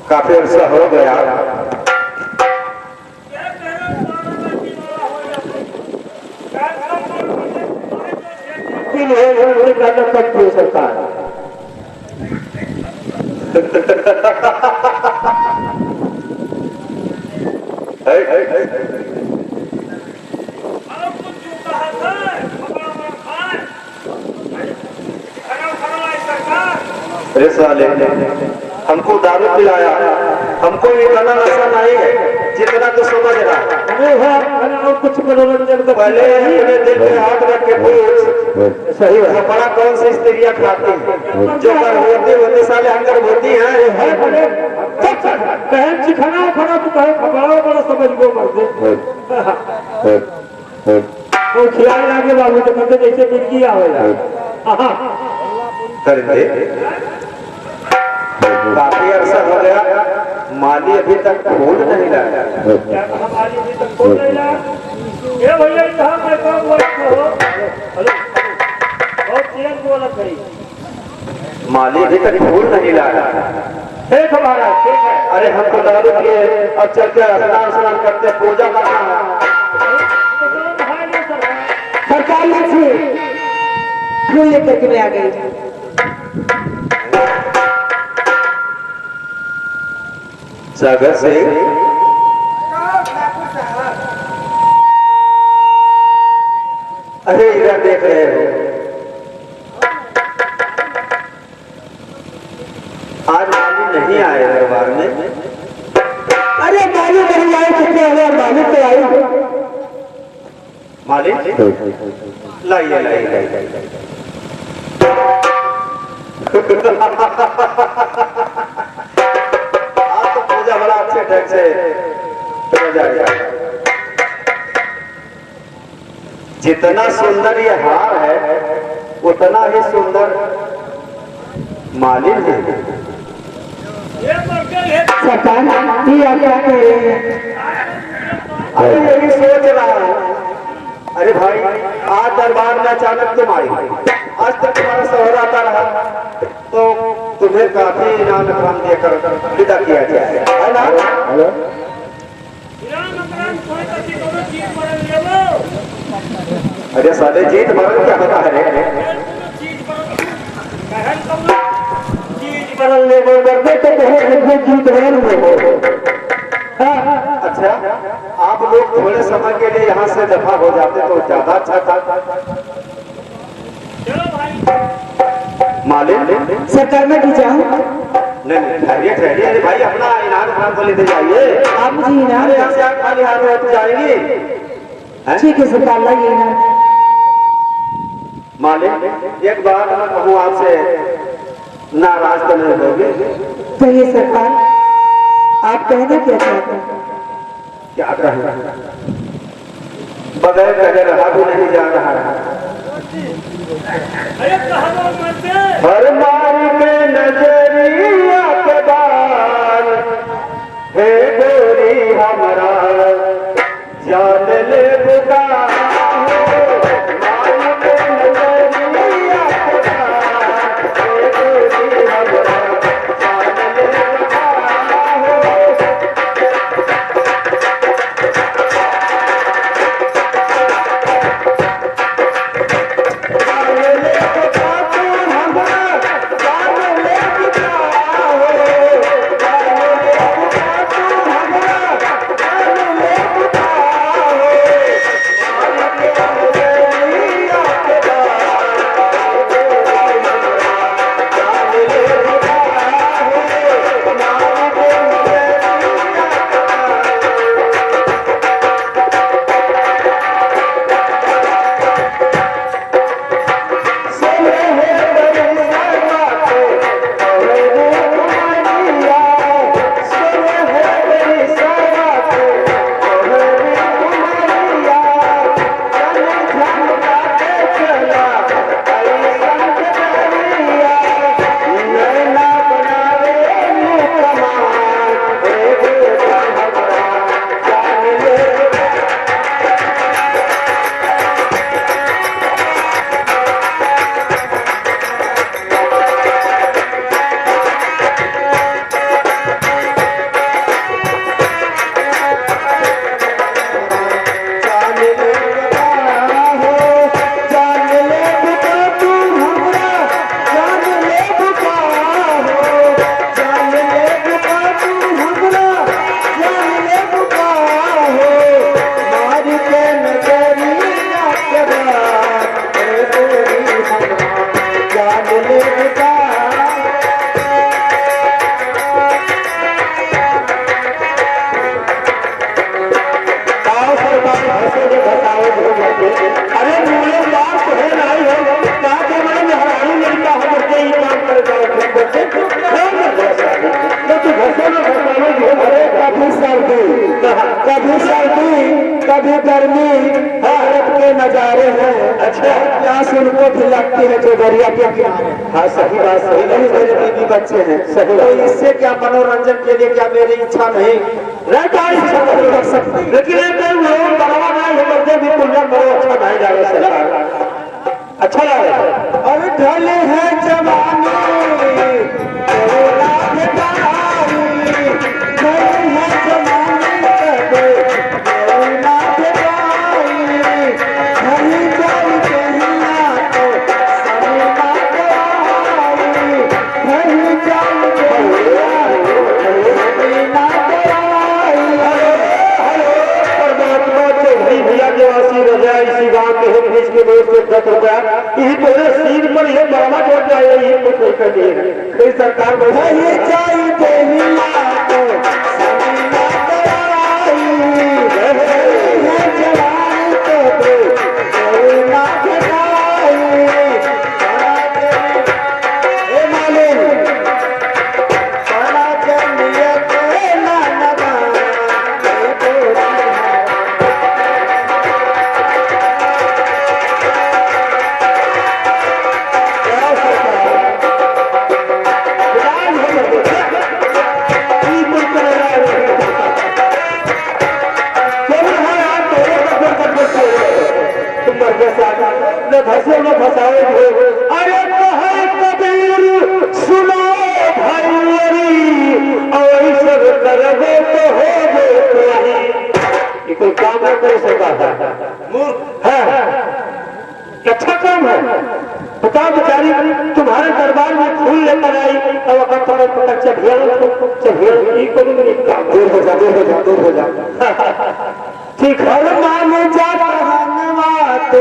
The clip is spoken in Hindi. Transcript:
काफी अरसा हो गया। सरकार अरे साले हमको दारू पिलाया, हमको इतना नशा नहीं है जितना तो समझ रहा। कुछ मनोरंजन तो पहले अपने दिल पे हाथ रख के पूछ सही है बड़ा कौन सी स्त्रियां खाती हैं जो कर होते होते साले अंदर होती हैं। बहन सिखाना खड़ा तो कहे खबराओ बड़ा समझ को मरते वो खिलाने लागे बाबू तो कहते जैसे मिर्गी आवेगा कर दे। काफी अरसा हो गया, माली अभी तक फोन नहीं लाया। माली अभी तक फोन नहीं लाया? ये भैया कहाँ मैं काम बोलते हो? हेलो बहुत तेज बोलत है। माली अभी तक फोन नहीं लाया। ठीक हमारा ठीक है। अरे हमको दारू पिए अब चल के स्नान करते पूजा करना है। सरकार क्यों लेकर के आ गई? सागर से अरे इधर देख रहे हो, आज माली नहीं आए दरबार में। अरे माली नहीं आए कितने हुए? माली तो आई। माली लाइए लाइए लाइए बड़ा अच्छे ढंग से जाएगा। जितना सुंदर ये हार है उतना ही सुंदर मालिक है। अरे यही सोच रहा हूँ। अरे भाई आज दरबार में अचानक तुम आई, आज तक तुम्हारा शोहर आता रहा तो तुम्हें काफी इनाम इकराम देकर विदा किया जाए है ना? हेलो अरे साले जीत मरण क्या होता है? चीज बदलने को करते तो जीत अच्छा आप लोग थोड़े समय के लिए यहाँ से दफा हो जाते तो ज्यादा अच्छा था। मालिक सरकार में भी जाऊँ? नहीं ठहरिए ठहरिए। अरे भाई अपना इनाम इनाम को लेते जाइए। आप मुझे इनाम यहाँ से आप खाली हाथ में जाएंगे? ठीक है सरकार लाइए इनाम। मालिक एक बात मैं कहूँ आपसे, नाराज तो नहीं होगी? कहिए सरकार, आप कहना क्या चाहते हैं? क्या कहें? बगैर कहे रहा भी नहीं जा रहा है। हर मार के नजरिया के बाल हे गोरी हमारा जान ले बुका को भी लगती है जो दरिया के किनारे। हाँ सही बात, सही नहीं, मेरे बीवी बच्चे हैं, सही तो बात। इससे क्या मनोरंजन के लिए क्या मेरी इच्छा नहीं नहीं कर सकती। लेकिन लोग बढ़ावा नहीं हो करते भी तुझे बड़ो अच्छा नहीं जा रहा सरकार, अच्छा लग रहा है। अरे ढले है जवानी कोला भेटाई, ढले है जवानी कोला भेटाई, ढली जाई कहिया तो समीना कराई, ढली जाई कहिया तो समीना कराई। परमात्मा चौधरी भैया निवासी रजा इसी गांव के हैं, बीच के दोस्त से 10 रुपया यही तोरे सीन पर ये बड़ा जोड़ जाए, ये कुछ नहीं कर दिए सरकार को। ढली जाई कहिया तो समीना कराई, ढली है जवानी तो कोला भेटाई। ए मालिक सारा जमिया के ना लगा धसे में फसाए थे। अरे कहे कबीर सुनो भाई, ऐसा करबे तो हो गए, ये कोई काम नहीं कर सकता है। अच्छा काम है, बताओ बेचारी तुम्हारे दरबार में फूल लेकर आई और अगर थोड़ा पता चढ़िया ये कोई नहीं काम। दूर हो जा, दूर हो जा, दूर हो जा। ठीक है, मान जा कहनवा तो